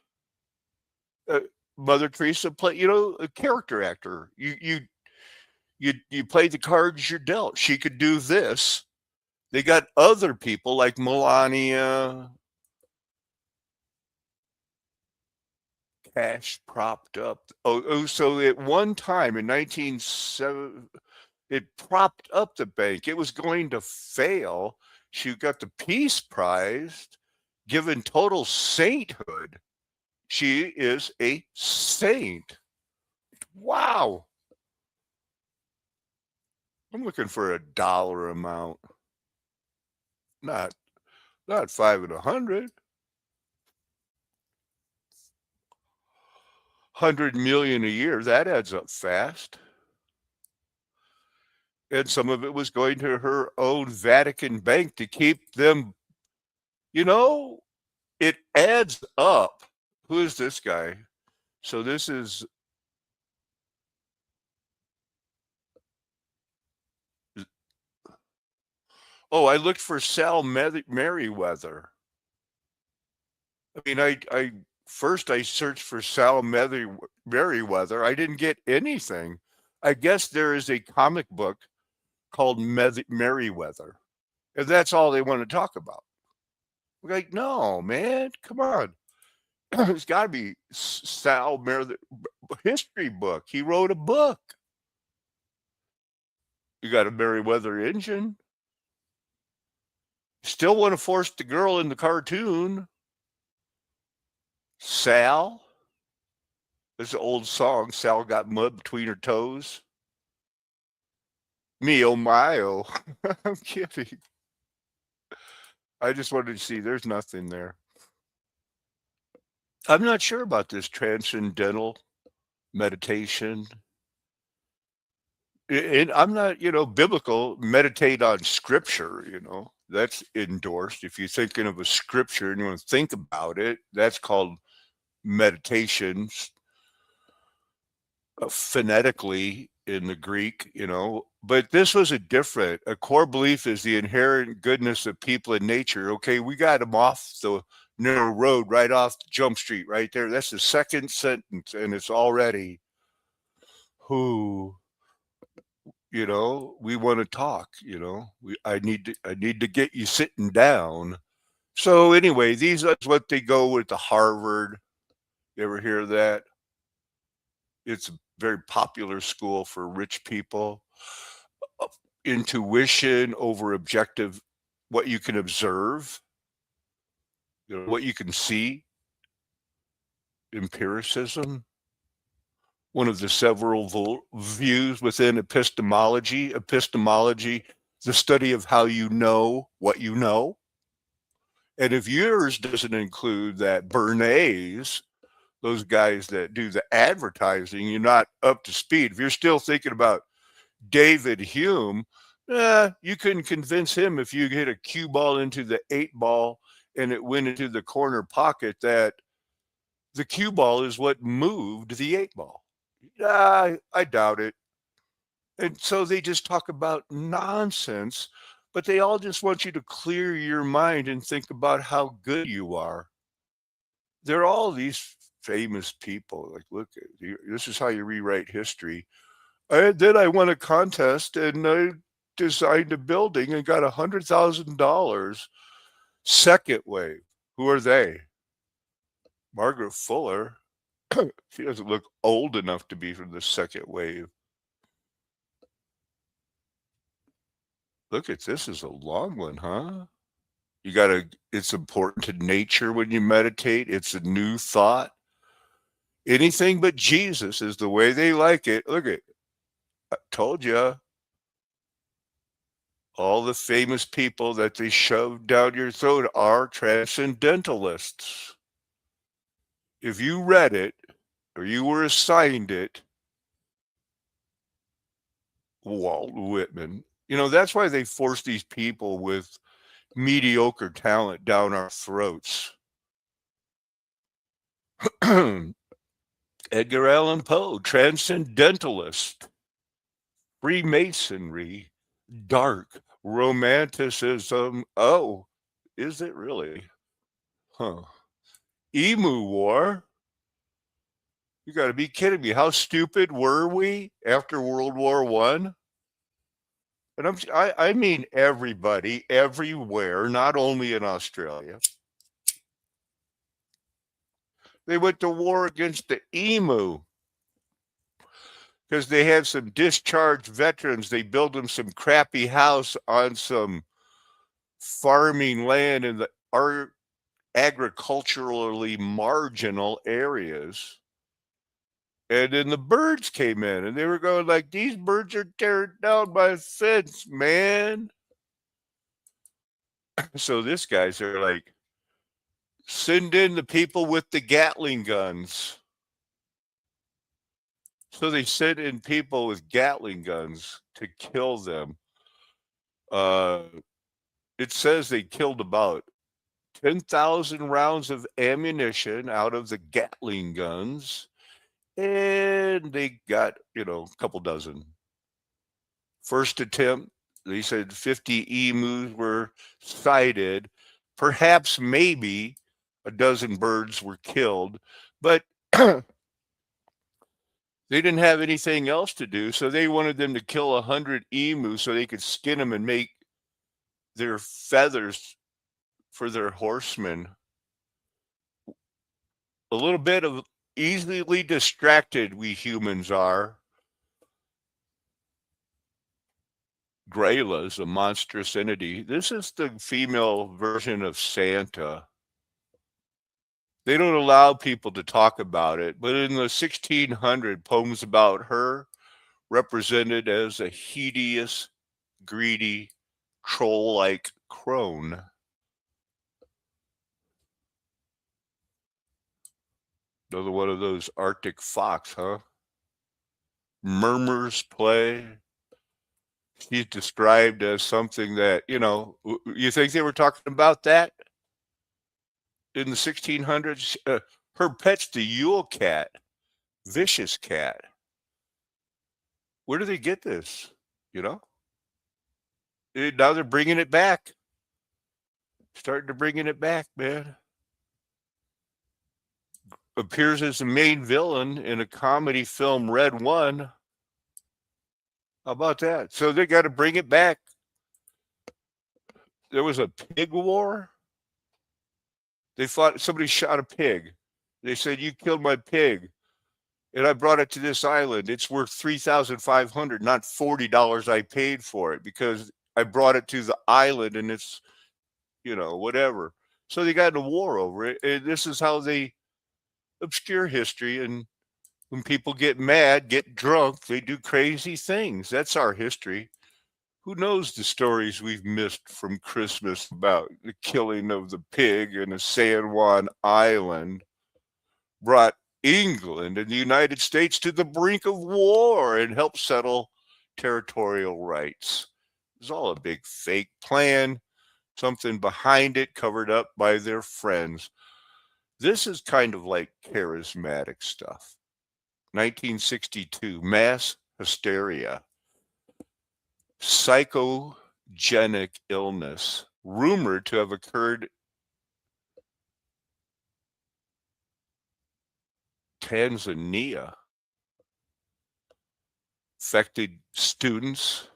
Mother Teresa play, a character actor. You play the cards you're dealt. She could do this. They got other people like Melania, cash propped up. So at one time in 1907, it propped up the bank. It was going to fail. She got the Peace Prize, given total sainthood. She is a saint. Wow. I'm looking for a dollar amount. Not 5 and 100. 100 million a year, that adds up fast. And some of it was going to her own Vatican bank to keep them, it adds up. Who is this guy? So this is I looked for Sal Merriweather. I mean, I first I searched for Sal Merriweather. I didn't get anything. I guess there is a comic book called Merriweather, and that's all they want to talk about. We're like, no, man, come on. It's got to be Sal Merriweather history book. He wrote a book. You got a Merriweather engine. Still want to force the girl in the cartoon. Sal. This is an old song. Sal got mud between her toes. Me, oh my, oh. I'm kidding. I just wanted to see. There's nothing there. I'm not sure about this transcendental meditation. And I'm not, biblical. Meditate on scripture, that's endorsed. If you're thinking of a scripture and you want to think about it, that's called meditation. Phonetically in the Greek, but this was a core belief is the inherent goodness of people in nature. Okay, we got them off the narrow road right off Jump Street right there. That's the second sentence, and it's already we want to talk, I need to get you sitting down. So anyway, that's what they go with the Harvard. You ever hear that? It's a very popular school for rich people. Intuition over objective, what you can observe, what you can see. Empiricism. One of the several views within epistemology. Epistemology, the study of how you know what you know. And if yours doesn't include that Bernays, those guys that do the advertising, you're not up to speed. If you're still thinking about David Hume, you couldn't convince him if you hit a cue ball into the 8-ball and it went into the corner pocket that the cue ball is what moved the 8-ball. I doubt it. And so they just talk about nonsense, but they all just want you to clear your mind and think about how good you are. There are all these famous people. Like, look, this is how you rewrite history. Then I won a contest and I designed a building and got $100,000. Second wave. Who are they? Margaret Fuller. She doesn't look old enough to be from the second wave. Look at this is a long one, huh? It's important to nature when you meditate. It's a new thought. Anything but Jesus is the way they like it. Look at, I told you. All the famous people that they shoved down your throat are transcendentalists. If you read it or you were assigned it, Walt Whitman, that's why they force these people with mediocre talent down our throats. Edgar Allan Poe, transcendentalist. Freemasonry, dark romanticism. Oh, is it really? Huh. Emu War. You got to be kidding me. How stupid were we after World War I? And I mean everybody, everywhere, not only in Australia. They went to war against the emu because they had some discharged veterans. They built them some crappy house on some farming land in the agriculturally marginal areas. And then the birds came in and they were going like, these birds are tearing down my fence, man. So this guys are like, send in the people with the Gatling guns. So they sent in people with Gatling guns to kill them. It says they killed about 10,000 rounds of ammunition out of the Gatling guns, and they got, a couple dozen. First attempt, they said 50 emus were sighted. Perhaps, maybe a dozen birds were killed, but they didn't have anything else to do, so they wanted them to kill 100 emus so they could skin them and make their feathers for their horsemen. A little bit of easily distracted we humans are. Grayla's a monstrous entity. This is the female version of Santa. They don't allow people to talk about it, but in the 1600 poems about her represented as a hideous, greedy, troll-like crone. Another one of those Arctic fox, huh? Murmurs play. She's described as something that, you think they were talking about that in the 1600s? Her pet's the Yule cat, vicious cat. Where do they get this? Now they're bringing it back. Starting to bringing it back, man. Appears as the main villain in a comedy film, Red One. How about that? So they got to bring it back. There was a pig war. They thought somebody shot a pig. They said, "You killed my pig, and I brought it to this island. It's worth $3,500, not $40 I paid for it, because I brought it to the island, and it's, whatever." So they got in a war over it. And this is how they obscure history. And when people get mad, get drunk, they do crazy things. That's our history. Who knows the stories we've missed from Christmas about the killing of the pig in a San Juan island brought England and the United States to the brink of war and helped settle territorial rights. It was all a big fake plan, something behind it covered up by their friends. This is kind of like charismatic stuff. 1962, mass hysteria. Psychogenic illness, rumored to have occurred Tanzania. Affected students.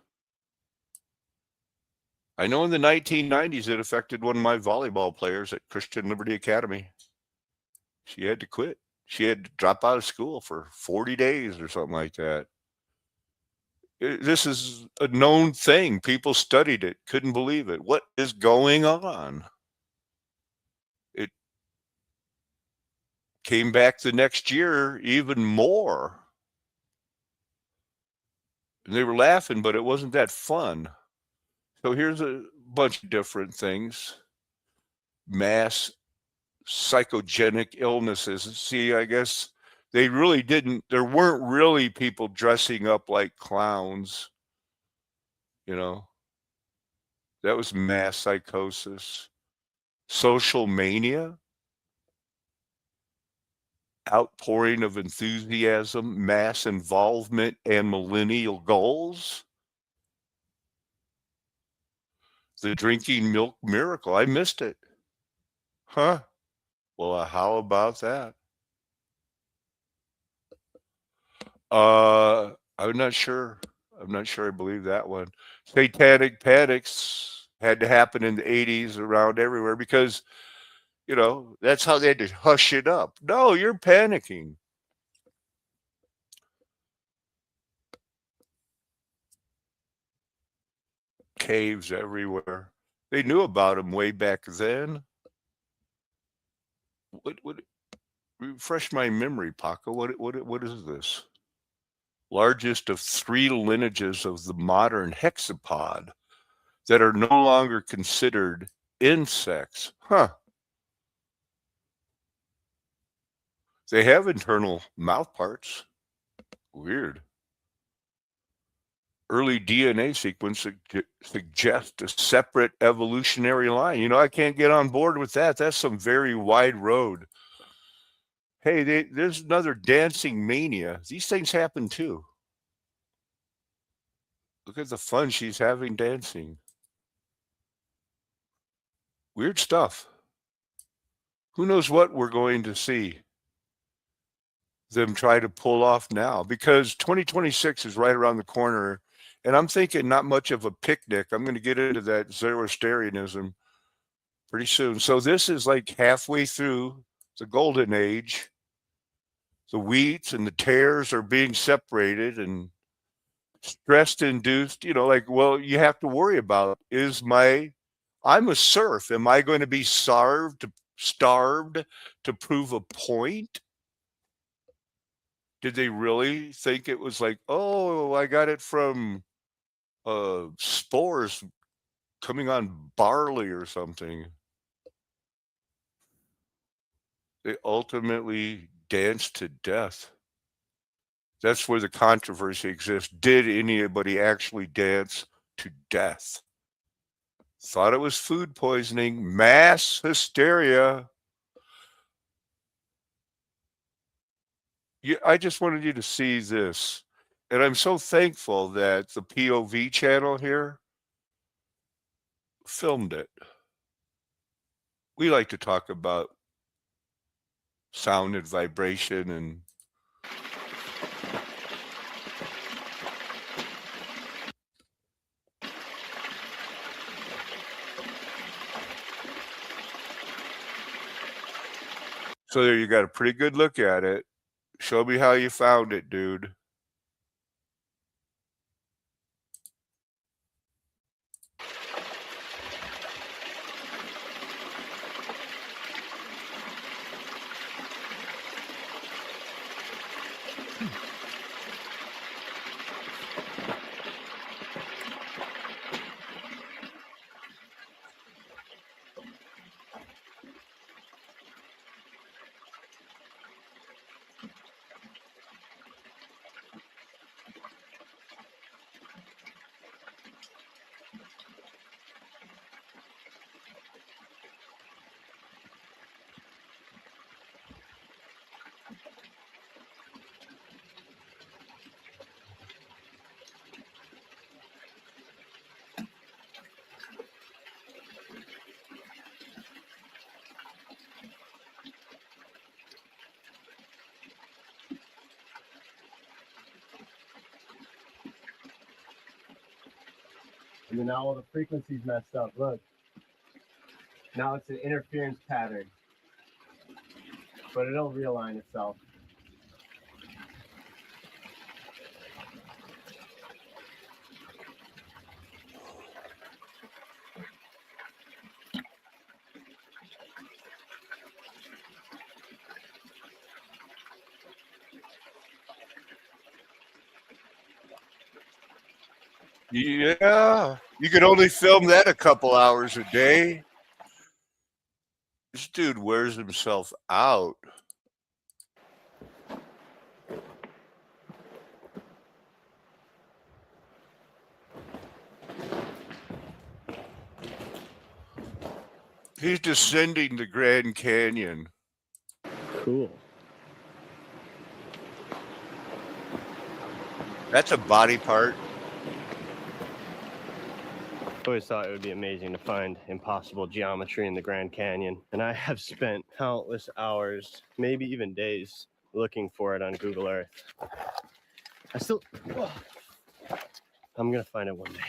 I know in the 1990s it affected one of my volleyball players at Christian Liberty Academy. She had to quit. She had to drop out of school for 40 days or something like that. This is a known thing. People studied it, couldn't believe it. What is going on? It came back the next year even more. And they were laughing, but it wasn't that fun. So here's a bunch of different things. Mass psychogenic illnesses. See, I guess they really didn't, there weren't really people dressing up like clowns. That was mass psychosis. Social mania. Outpouring of enthusiasm, mass involvement, and millennial goals. The drinking milk miracle. I missed it. Huh? Well, how about that? I'm not sure. I'm not sure I believe that one. Satanic panics had to happen in the 80s around everywhere because, that's how they had to hush it up. No, you're panicking. Caves everywhere. They knew about them way back then. What refresh my memory, Paco. What is this? Largest of 3 lineages of the modern hexapod that are no longer considered insects. Huh. They have internal mouth parts. Weird. Early DNA sequence suggests a separate evolutionary line. You know, I can't get on board with that. That's some very wide road. Hey, there's another dancing mania. These things happen too. Look at the fun she's having dancing. Weird stuff. Who knows what we're going to see them try to pull off now, because 2026 is right around the corner. And I'm thinking not much of a picnic. I'm going to get into that Zoroastrianism pretty soon. So this is like halfway through the golden age. The wheats and the tares are being separated, and stress induced, you know, like, well, you have to worry about, I'm a serf. Am I going to be starved to prove a point? Did they really think it was like, oh, I got it from spores coming on barley or something? They ultimately danced to death. That's where the controversy exists. Did anybody actually dance to death? Thought it was food poisoning, mass hysteria. I just wanted you to see this. And I'm so thankful that the POV channel here filmed it. We like to talk about sound and vibration and so there you got a pretty good look at it. Show me how you found it, dude. And then now all the frequencies messed up. Look. Now it's an interference pattern. But it'll realign itself. Yeah, you could only film that a couple hours a day. This dude wears himself out. He's descending the Grand Canyon. Cool. That's a body part. I always thought it would be amazing to find impossible geometry in the Grand Canyon, and I have spent countless hours, maybe even days, looking for it on Google Earth. I'm gonna find it one day.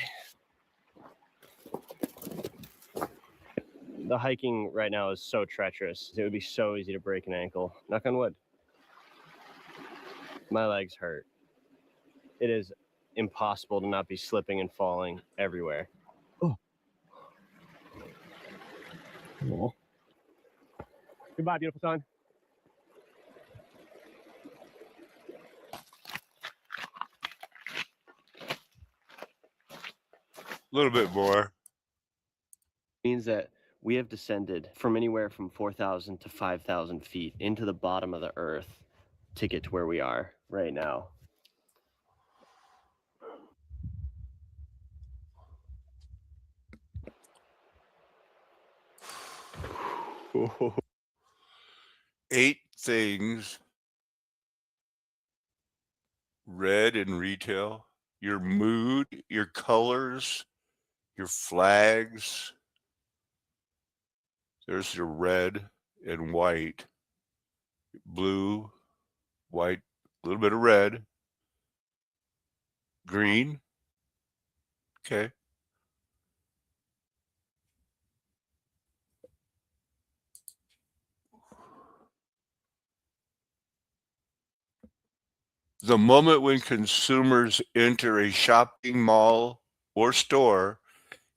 The hiking right now is so treacherous. It would be so easy to break an ankle. Knock on wood. My legs hurt. It is impossible to not be slipping and falling everywhere. Cool. Goodbye, beautiful sun. A little bit more. Means that we have descended from anywhere from 4,000 to 5,000 feet into the bottom of the earth to get to where we are right now. 8 things red in retail: your mood, your colors, your flags. There's your red and white, blue, white, a little bit of red, green. Okay. The moment when consumers enter a shopping mall or store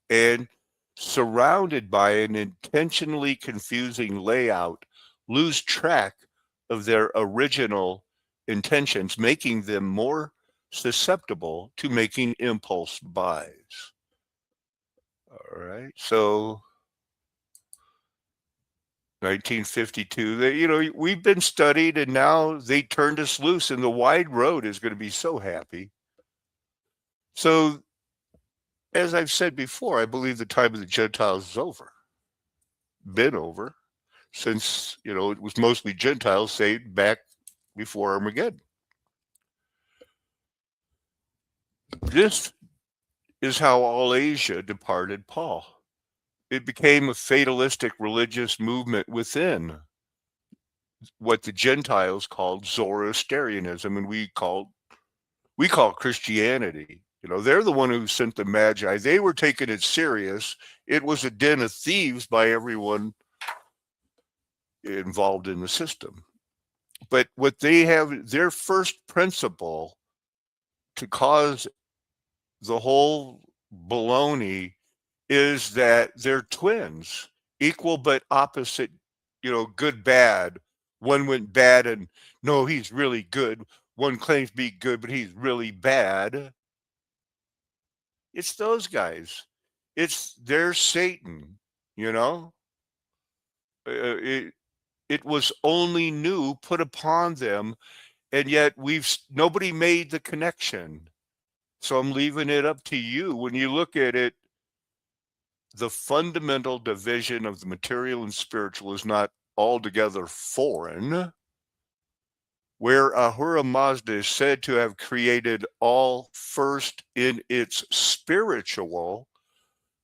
and, surrounded by an intentionally confusing layout, lose track of their original intentions, making them more susceptible to making impulse buys. All right. So 1952, we've been studied, and now they turned us loose, and the wide road is going to be so happy. So, as I've said before, I believe the time of the Gentiles is over. Been over, since, it was mostly Gentiles saved back before Armageddon. This is how all Asia departed Paul. It became a fatalistic religious movement within what the Gentiles called Zoroastrianism, and we call Christianity. They're the one who sent the Magi. They were taking it serious. It was a den of thieves by everyone involved in the system. But what they have, their first principle to cause the whole baloney, is that they're twins, equal but opposite, good, bad. One went bad and, no, he's really good. One claims to be good, but he's really bad. It's those guys. They're Satan, It was only new put upon them, and yet nobody made the connection. So I'm leaving it up to you. When you look at it, the fundamental division of the material and spiritual is not altogether foreign. Where Ahura Mazda is said to have created all first in its spiritual,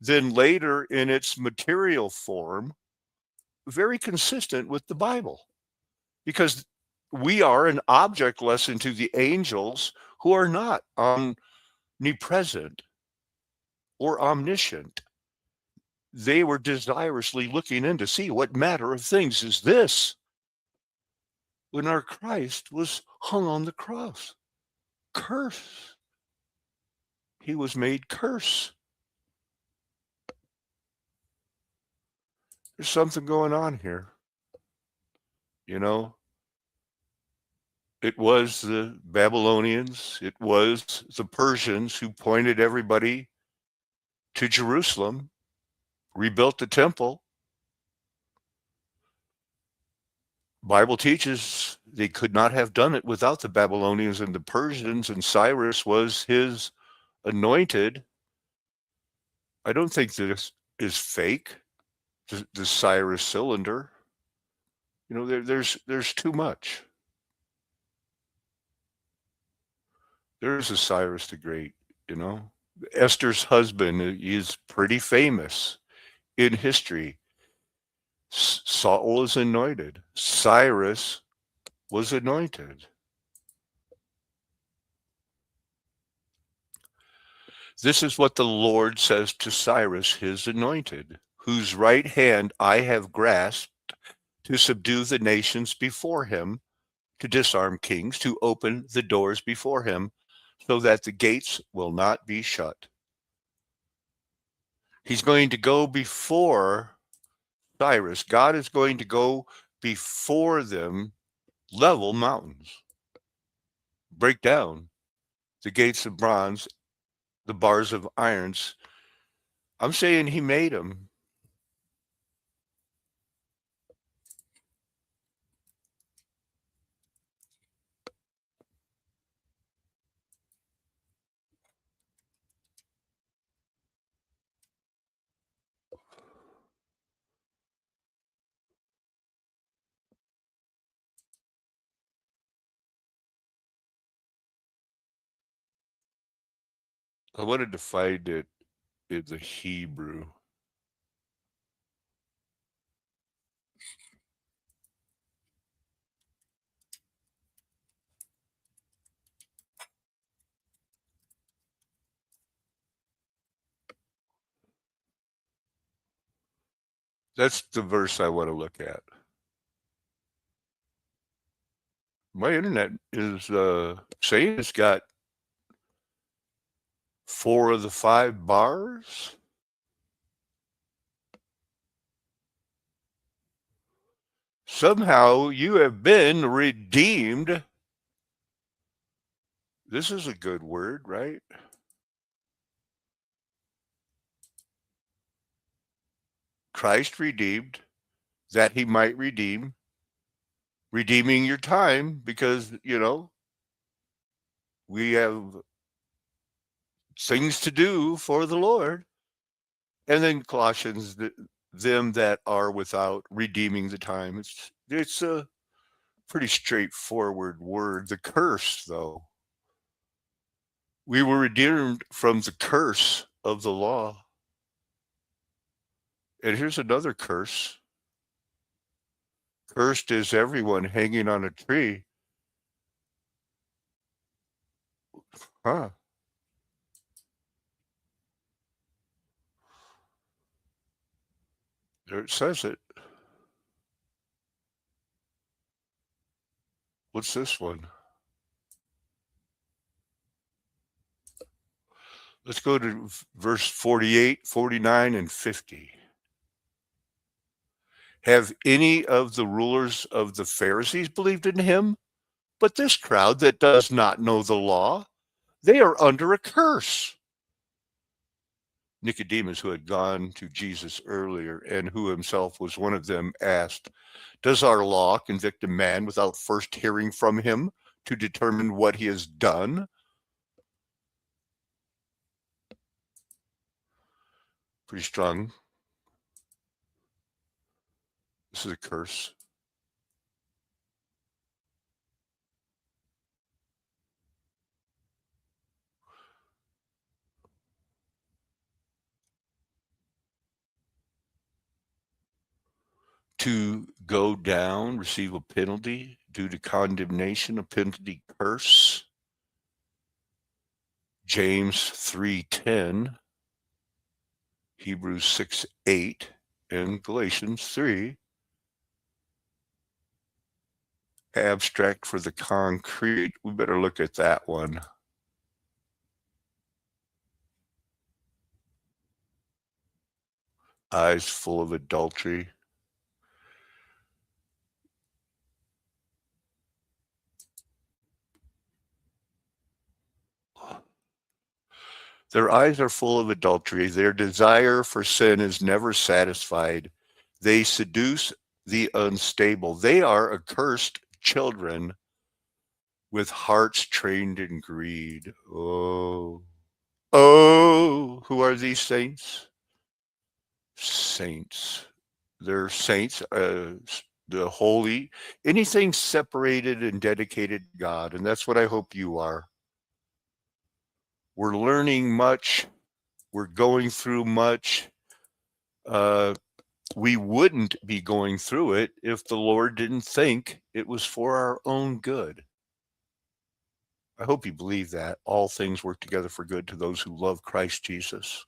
then later in its material form, very consistent with the Bible. Because we are an object lesson to the angels who are not omnipresent or omniscient. They were desirously looking in to see what matter of things is this when our Christ was hung on the cross. Curse. He was made curse. There's something going on here. It was the Babylonians, it was the Persians who pointed everybody to Jerusalem, rebuilt the temple. Bible teaches they could not have done it without the Babylonians and the Persians, and Cyrus was his anointed. I don't think this is fake, the Cyrus cylinder. There's too much. There's a Cyrus the Great, Esther's husband is pretty famous in history. Saul was anointed. Cyrus was anointed. This is what the Lord says to Cyrus, his anointed, whose right hand I have grasped to subdue the nations before him, to disarm kings, to open the doors before him, so that the gates will not be shut. He's going to go before Cyrus. God is going to go before them, level mountains, break down the gates of bronze, the bars of irons. I'm saying he made them. I wanted to find it in the Hebrew. That's the verse I want to look at. My internet is saying it's got 4 of the 5 bars. Somehow you have been redeemed. This is a good word, right? Christ redeemed, that he might redeem, redeeming your time because, we have things to do for the Lord. And then Colossians, them that are without, redeeming the time. It's a pretty straightforward word. The curse, though. We were redeemed from the curse of the law. And here's another curse. Cursed is everyone hanging on a tree. Huh. There it says it. What's this one? Let's go to verse 48, 49, and 50. Have any of the rulers of the Pharisees believed in him? But this crowd that does not know the law, they are under a curse. Nicodemus, who had gone to Jesus earlier and who himself was one of them, asked, does our law convict a man without first hearing from him to determine what he has done? Pretty strong. This is a curse. To go down, receive a penalty due to condemnation, a penalty curse. James 3:10, Hebrews 6:8, and Galatians 3. Abstract for the concrete. We better look at that one. Eyes full of adultery. Their eyes are full of adultery. Their desire for sin is never satisfied. They seduce the unstable. They are accursed children with hearts trained in greed. Oh, who are these saints? Saints. They're saints, the holy, anything separated and dedicated to God. And that's what I hope you are. We're learning much. We're going through much. We wouldn't be going through it if the Lord didn't think it was for our own good. I hope you believe that. All things work together for good to those who love Christ Jesus.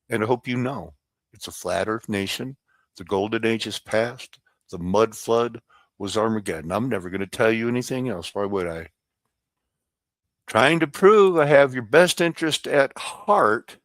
And I hope you know it's a flat earth nation. The golden age is past. The mud flood was Armageddon. I'm never going to tell you anything else. Why would I? Trying to prove I have your best interest at heart